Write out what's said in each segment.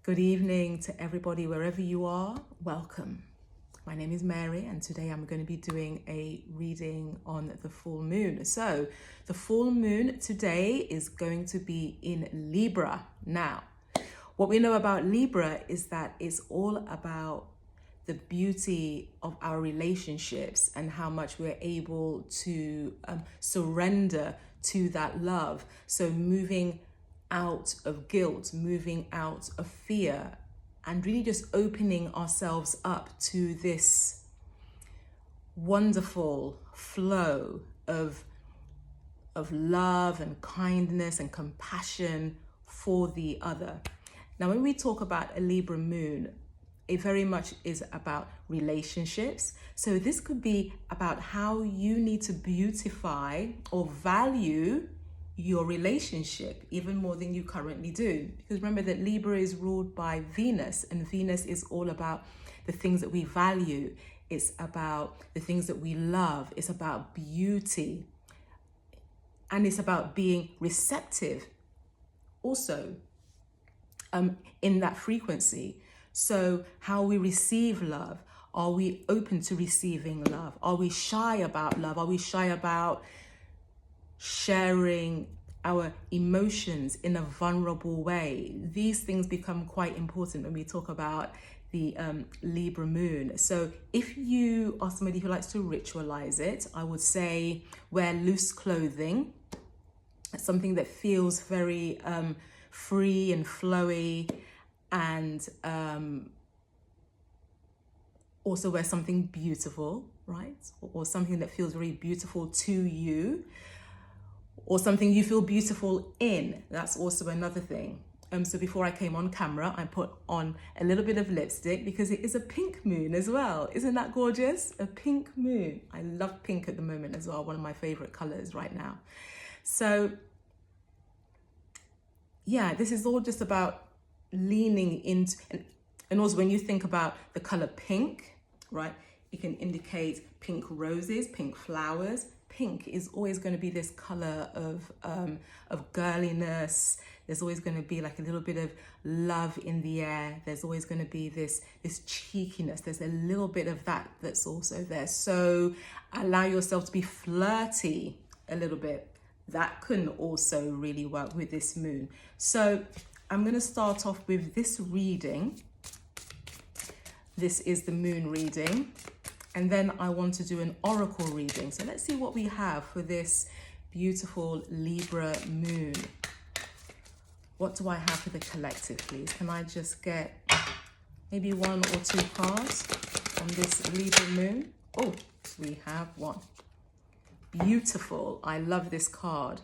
Good evening to everybody, wherever you are. Welcome. My name is Mary, and today I'm going to be doing a reading on the full moon. So, the full moon today is going to be in Libra. Now, what we know about Libra is that it's all about the beauty of our relationships and how much we're able to surrender to that love. So, moving out of guilt, moving out of fear, and really just opening ourselves up to this wonderful flow of love and kindness and compassion for the other. Now, when we talk about a Libra moon, it very much is about relationships. So this could be about how you need to beautify or value your relationship even more than you currently do. Because remember that Libra is ruled by Venus, and Venus is all about the things that we value. It's about the things that we love. It's about beauty. And it's about being receptive also in that frequency. So how we receive love. Are we open to receiving love? Are we shy about love? Are we shy about sharing our emotions in a vulnerable way? These things become quite important when we talk about the Libra moon. So if you are somebody who likes to ritualize it, I would say wear loose clothing, something that feels very free and flowy, and also wear something beautiful, right? Or something that feels very beautiful to you, or something you feel beautiful in. That's also another thing. So before I came on camera, I put on a little bit of lipstick because it is a pink moon as well. Isn't that gorgeous? A pink moon. I love pink at the moment as well. One of my favorite colors right now. So yeah, this is all just about leaning into, and also when you think about the color pink, right? It can indicate pink roses, pink flowers. Pink is always going to be this color of girliness. There's always going to be like a little bit of love in the air. There's always going to be this cheekiness. There's a little bit of that that's also there. So allow yourself to be flirty a little bit. That can also really work with this moon. So I'm going to start off with this reading. This is the moon reading. And then I want to do an oracle reading. So let's see what we have for this beautiful Libra moon. What do I have for the collective, please? Can I just get maybe one or two cards on this Libra moon? Oh, we have one. Beautiful. I love this card.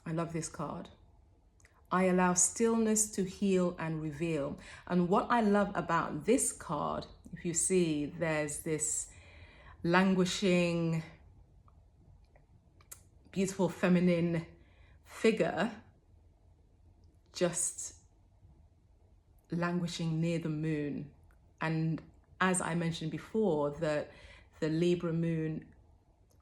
I love this card. I allow stillness to heal and reveal. And what I love about this card, if you see, there's this languishing, beautiful feminine figure just languishing near the moon. And as I mentioned before, that the Libra moon,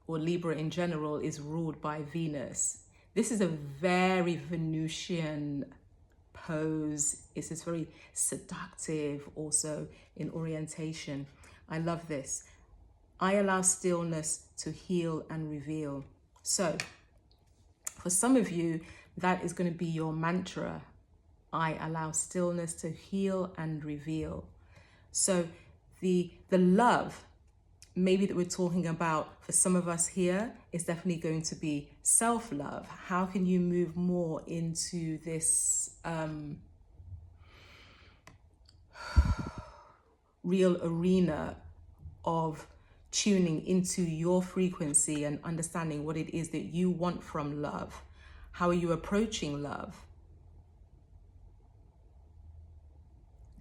or Libra in general, is ruled by Venus. This is a very Venusian pose. It's just very seductive also in orientation. I love this. I allow stillness to heal and reveal. So for some of you, that is going to be your mantra. I allow stillness to heal and reveal. So the love maybe that we're talking about for some of us here is definitely going to be self-love. How can you move more into this real arena of tuning into your frequency and understanding what it is that you want from love? How are you approaching love?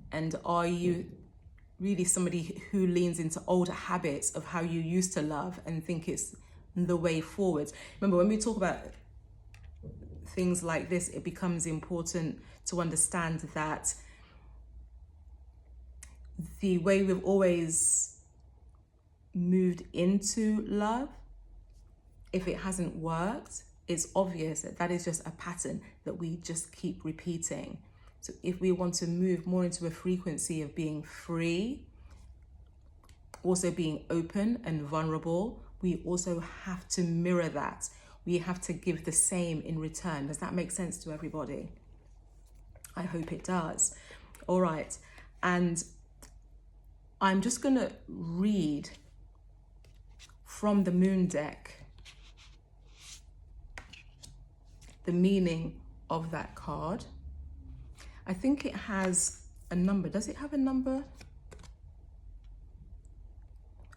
And are you really somebody who leans into older habits of how you used to love and think it's the way forward? Remember, when we talk about things like this, it becomes important to understand that the way we've always moved into love, if it hasn't worked, it's obvious that that is just a pattern that we just keep repeating. So if we want to move more into a frequency of being free, also being open and vulnerable, we also have to mirror that. We have to give the same in return. Does that make sense to everybody? I hope it does. All right. And I'm just going to read from the Moon deck the meaning of that card. I think it has a number. Does it have a number?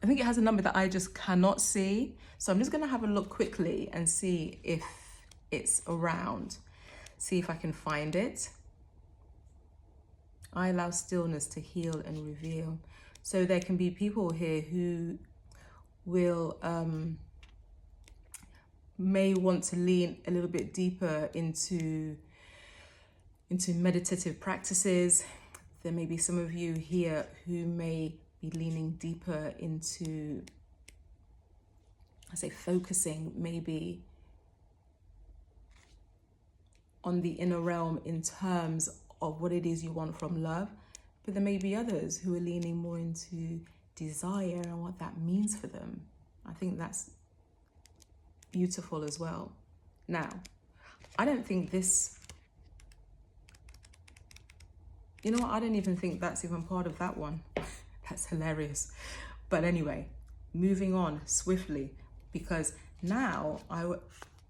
I think it has a number that I just cannot see. So I'm just going to have a look quickly and see if it's around. See if I can find it. I allow stillness to heal and reveal. So there can be people here who will may want to lean a little bit deeper into meditative practices. There may be some of you here who may be leaning deeper into, I say, focusing maybe on the inner realm in terms of what it is you want from love. But there may be others who are leaning more into desire and what that means for them. I think that's beautiful as well. Now, I don't think this, you know what, I don't even think that's even part of that one. That's hilarious. But anyway, moving on swiftly, because now I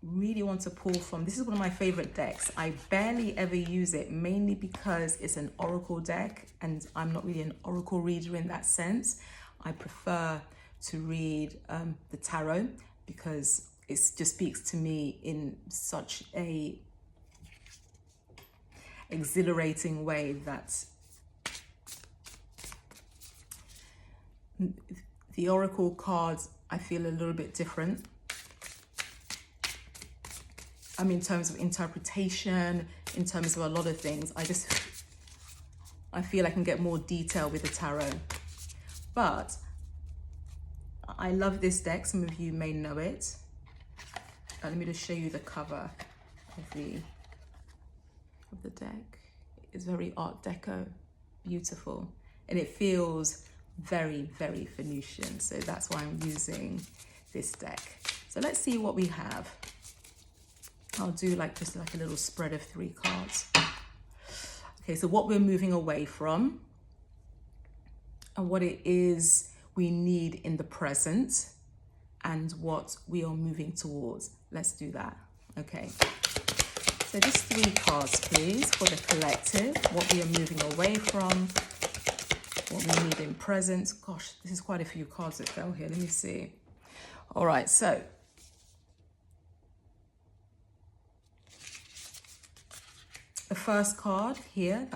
really want to pull from, this is one of my favorite decks. I barely ever use it, mainly because it's an oracle deck and I'm not really an oracle reader in that sense. I prefer to read the tarot because it just speaks to me in such a exhilarating way that the oracle cards, I feel a little bit different. I mean, in terms of interpretation, in terms of a lot of things, I feel I can get more detail with the tarot. But I love this deck. Some of you may know it. Let me just show you the cover of the deck. It's very Art Deco, beautiful. And it feels very, very Venusian. So that's why I'm using this deck. So let's see what we have. I'll do just like a little spread of 3 cards. Okay, so what we're moving away from and what it is we need in the present and what we are moving towards. Let's do that. Okay. So just 3 cards, please, for the collective. What we are moving away from, what we need in present. Gosh, this is quite a few cards that fell here. Let me see. All right, so the first card here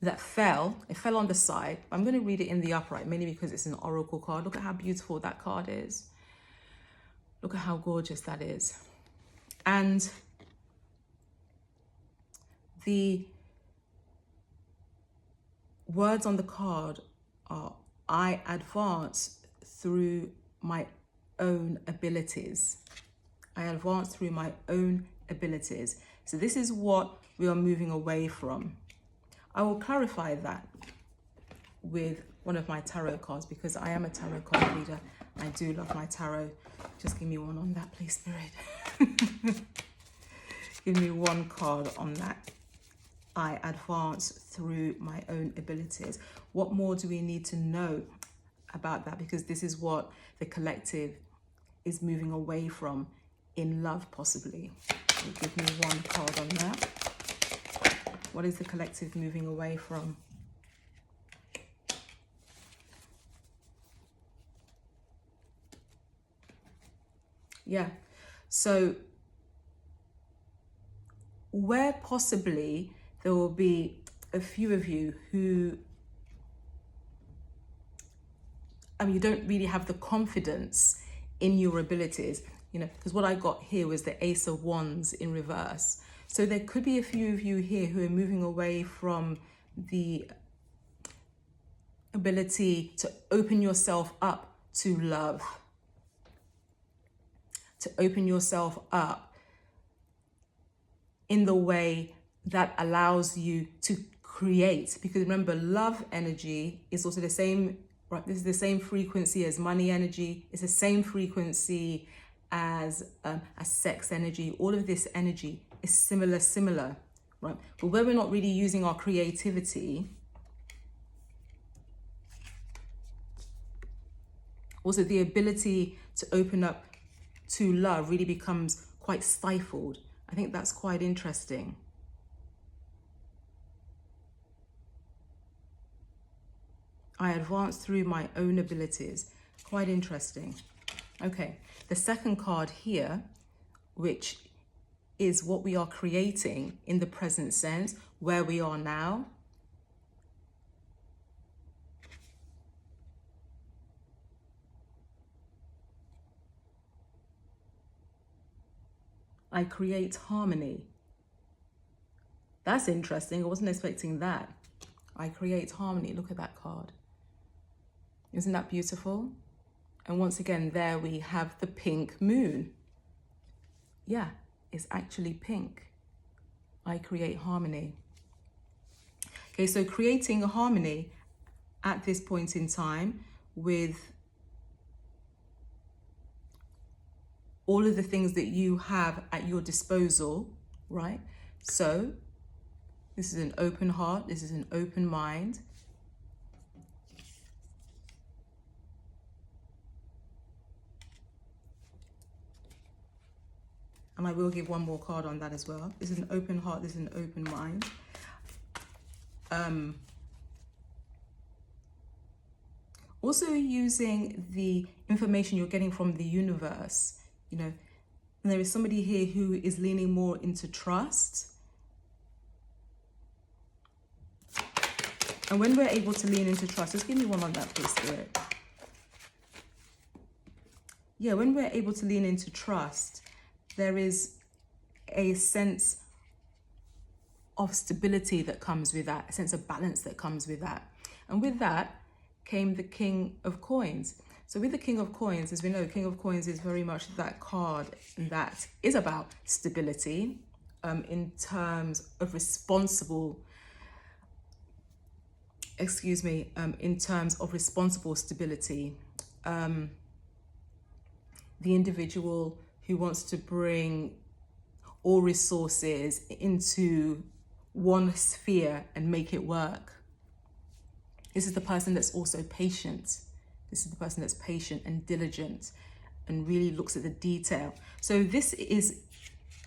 that fell on the side. I'm going to read it in the upright, mainly because it's an oracle card. Look at how beautiful that card is. Look at how gorgeous that is. And the words on the card are, I advance through my own abilities. I advance through my own abilities. So this is what we are moving away from. I will clarify that with one of my tarot cards because I am a tarot card reader. I do love my tarot. Just give me one on that, please, Spirit. Give me 1 card on that. I advance through my own abilities. What more do we need to know about that? Because this is what the collective is moving away from in love, possibly. So give me 1 card on that. What is the collective moving away from? Yeah, so where possibly there will be a few of you who, you don't really have the confidence in your abilities, because what I got here was the Ace of Wands in reverse. So there could be a few of you here who are moving away from the ability to open yourself up to love, to open yourself up in the way that allows you to create. Because remember, love energy is also the same, right? This is the same frequency as money energy. It's the same frequency as sex energy. All of this energy is similar, right? But where we're not really using our creativity, also the ability to open up to love really becomes quite stifled. I think that's quite interesting. I advance through my own abilities. Quite interesting. Okay, the second card here, which is what we are creating in the present sense, where we are now. I create harmony. That's interesting. I wasn't expecting that. I create harmony. Look at that card. Isn't that beautiful? And once again, there we have the pink moon. Yeah, it's actually pink. I create harmony. Okay, so creating a harmony at this point in time with all of the things that you have at your disposal, right? So this is an open heart, this is an open mind. And I will give one more card on that as well. This is an open heart, this is an open mind. Also using the information you're getting from the universe, you know, and there is somebody here who is leaning more into trust. And when we're able to lean into trust, just give me one on that, please, Spirit. Yeah, when we're able to lean into trust, there is a sense of stability that comes with that, a sense of balance that comes with that. And with that came the King of Coins. So with the King of Coins, as we know, King of Coins is very much that card that is about stability in terms of responsible, in terms of responsible stability. The individual who wants to bring all resources into one sphere and make it work. This is the person that's also patient. This is the person that's patient and diligent and really looks at the detail. So this is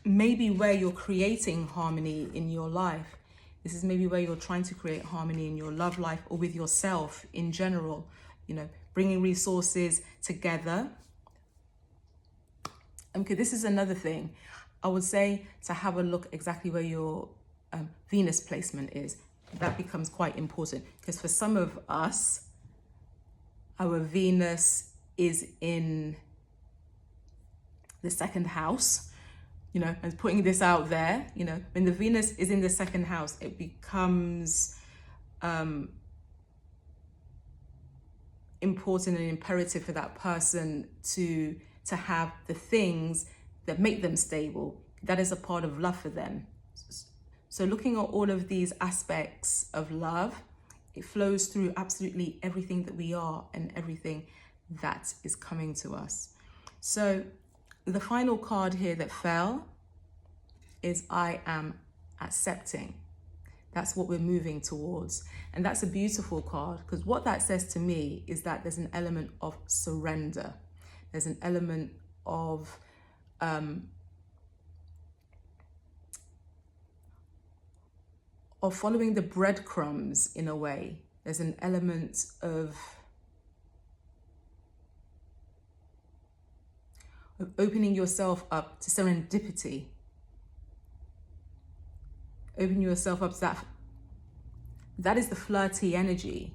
maybe where you're creating harmony in your life. This is maybe where you're trying to create harmony in your love life or with yourself in general, you know, bringing resources together. Okay, this is another thing. I would say to have a look exactly where your Venus placement is. That becomes quite important because for some of us, our Venus is in the second house, you know, and putting this out there, you know, when the Venus is in the second house, it becomes important and imperative for that person to have the things that make them stable. That is a part of love for them. So looking at all of these aspects of love, it flows through absolutely everything that we are and everything that is coming to us. So the final card here that fell is I am accepting. That's what we're moving towards. And that's a beautiful card because what that says to me is that there's an element of surrender. There's an element of following the breadcrumbs in a way. There's an element of opening yourself up to serendipity. Open yourself up to that. That is the flirty energy.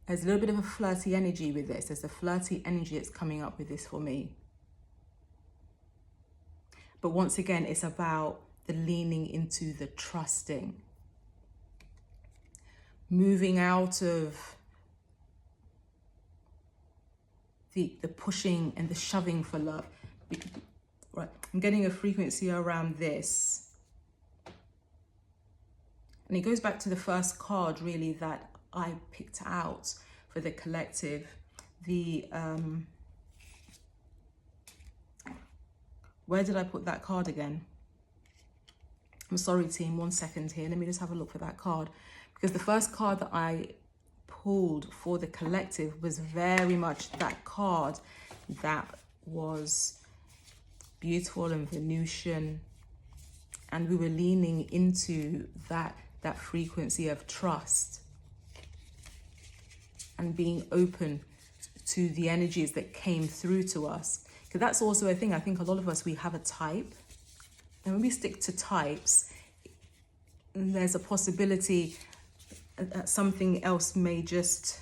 There's a little bit of a flirty energy with this. There's a flirty energy that's coming up with this for me. But once again, it's about the leaning into the trusting. Moving out of the pushing and the shoving for love. right? I'm getting a frequency around this. And it goes back to the first card, really, that I picked out for the collective. Where did I put that card again? I'm sorry, team, 1 second here. Let me just have a look for that card. Because the first card that I pulled for the collective was very much that card that was beautiful and Venusian. And we were leaning into that frequency of trust and being open to the energies that came through to us. Because that's also a thing. I think a lot of us, we have a type. And when we stick to types, there's a possibility that something else may just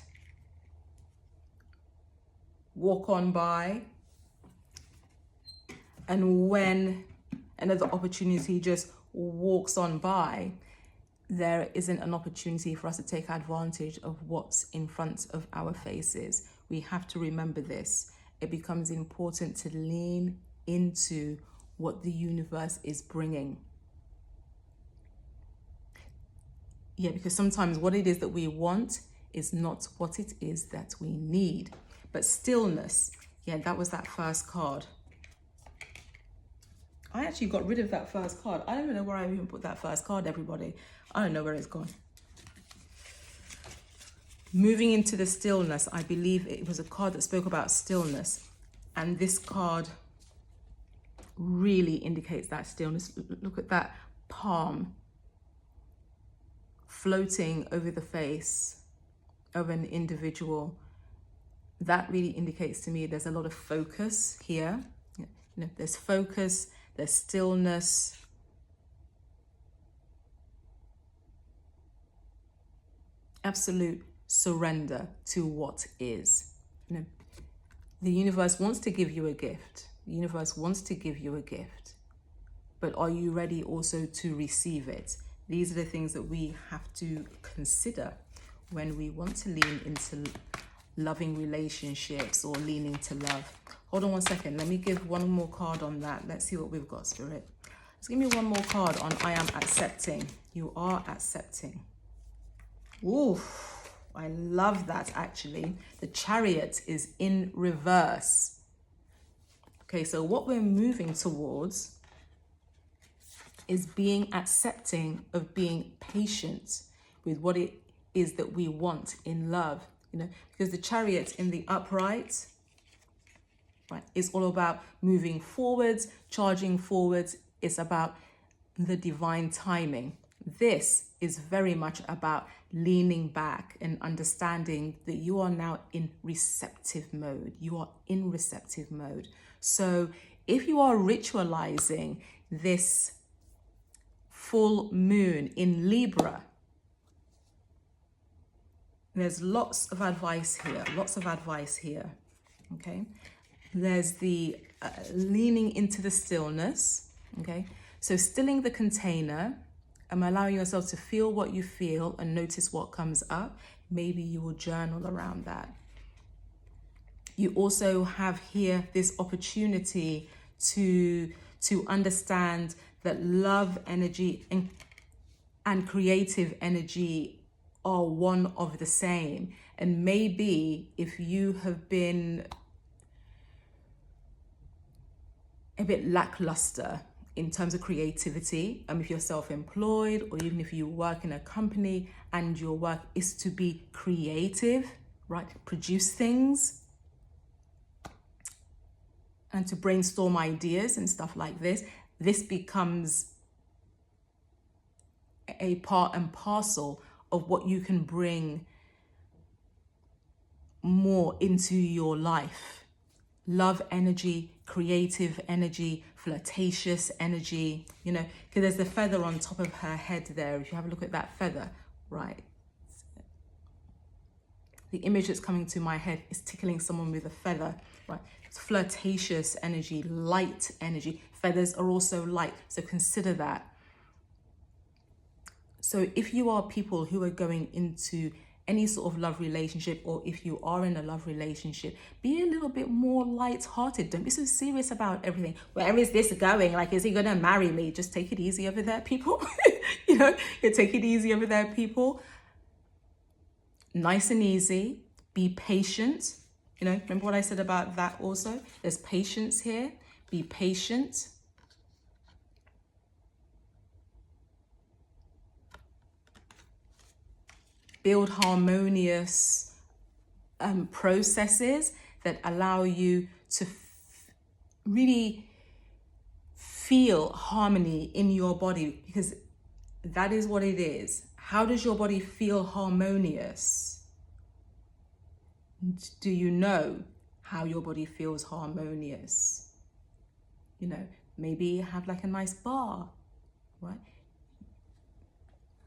walk on by. And when another opportunity just walks on by, there isn't an opportunity for us to take advantage of what's in front of our faces. We have to remember this. It becomes important to lean into what the universe is bringing. Yeah, because sometimes what it is that we want is not what it is that we need. But stillness, yeah, that was that first card. I actually got rid of that first card. I don't even know where I even put that first card, everybody. I don't know where it's gone. Moving into the stillness, I believe it was a card that spoke about stillness. And this card really indicates that stillness. Look at that palm floating over the face of an individual. That really indicates to me there's a lot of focus here. You know, there's focus, there's stillness. Absolute surrender to what is. You know, the universe wants to give you a gift. The universe wants to give you a gift. But are you ready also to receive it? These are the things that we have to consider when we want to lean into loving relationships or leaning to love. Hold on 1 second. Let me give one more card on that. Let's see what we've got, Spirit. Let's give me one more card on I am accepting. You are accepting. Ooh, I love that, actually. The Chariot is in reverse. Okay, so what we're moving towards is being accepting of being patient with what it is that we want in love. You know, because the Chariot in the upright, right, is all about moving forwards, charging forwards. It's about the divine timing. This is very much about leaning back and understanding that you are now in receptive mode. You are in receptive mode. So if you are ritualizing this full moon in Libra, there's lots of advice here, okay? There's the leaning into the stillness, okay? So stilling the container, allowing yourself to feel what you feel and notice what comes up. Maybe you will journal around that. You also have here this opportunity to understand that love energy and creative energy are one of the same. And maybe if you have been a bit lackluster in terms of creativity, if you're self-employed or even if you work in a company and your work is to be creative, right? Produce things and to brainstorm ideas and stuff like this, this becomes a part and parcel of what you can bring more into your life. Love energy, creative energy, flirtatious energy, you know, because there's the feather on top of her head there. If you have a look at that feather, right? The image that's coming to my head is tickling someone with a feather, right? It's flirtatious energy, light energy. Feathers are also light, so consider that. So if you are people who are going into any sort of love relationship, or if you are in a love relationship, be a little bit more light-hearted. Don't be so serious about everything. Where is this going? Like, is he gonna marry me? Just take it easy over there, people. You know, take it easy over there, people. Nice and easy. Be patient. You know, remember what I said about that also? There's patience here. Be patient. Build harmonious processes that allow you to really feel harmony in your body, because that is what it is. How does your body feel harmonious? Do you know how your body feels harmonious? You know, maybe have like a nice bar, right?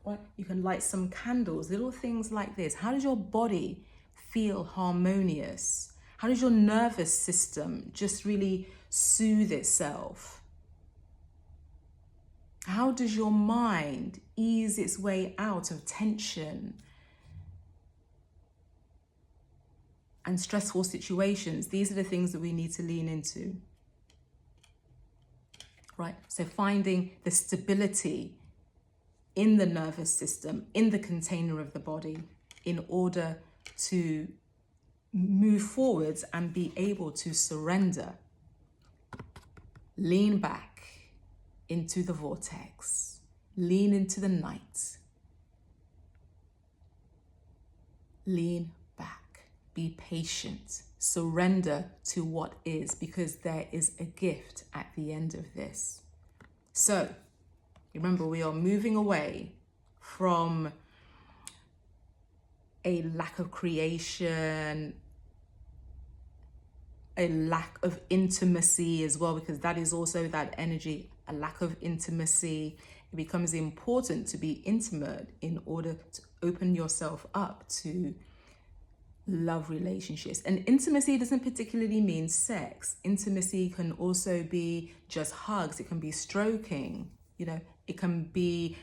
Right? You can light some candles, little things like this. How does your body feel harmonious? How does your nervous system just really soothe itself? How does your mind ease its way out of tension and stressful situations? These are the things that we need to lean into, right? So finding the stability in the nervous system, in the container of the body, in order to move forwards and be able to surrender. Lean back into the vortex. Lean into the night. Lean back. Be patient. Surrender to what is, because there is a gift at the end of this. So, remember, we are moving away from a lack of creation, a lack of intimacy as well, because that is also that energy, a lack of intimacy. It becomes important to be intimate in order to open yourself up to love relationships. And intimacy doesn't particularly mean sex. Intimacy can also be just hugs. It can be stroking, you know, it can be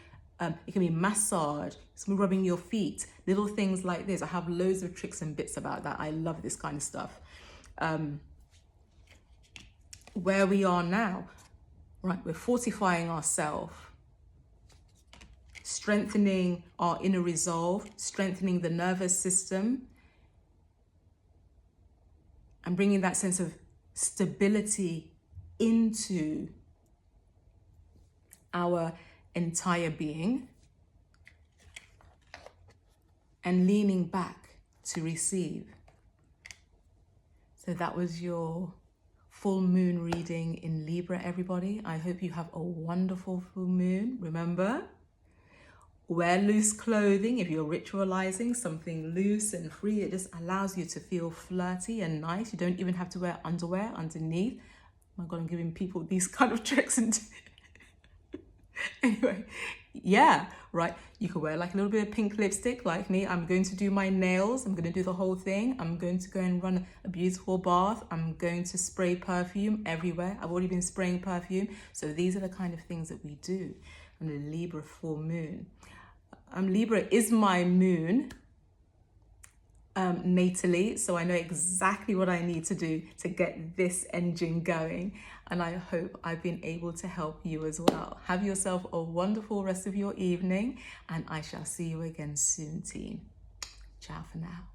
massage, rubbing your feet, little things like this. I have loads of tricks and bits about that. I love this kind of stuff. Where we are now, right, we're fortifying ourselves, strengthening our inner resolve, strengthening the nervous system, and bringing that sense of stability into our entire being, and leaning back to receive. So that was your full moon reading in Libra, everybody. I hope you have a wonderful full moon. Remember, wear loose clothing. If you're ritualizing something loose and free, it just allows you to feel flirty and nice. You don't even have to wear underwear underneath. Oh my God, I'm giving people these kind of tricks and anyway, yeah, right. You could wear like a little bit of pink lipstick like me. I'm going to do my nails. I'm going to do the whole thing. I'm going to go and run a beautiful bath. I'm going to spray perfume everywhere. I've already been spraying perfume. So these are the kind of things that we do on the Libra full moon. Libra is my moon natally, so I know exactly what I need to do to get this engine going, and I hope I've been able to help you as well. Have yourself a wonderful rest of your evening, and I shall see you again soon, team. Ciao for now.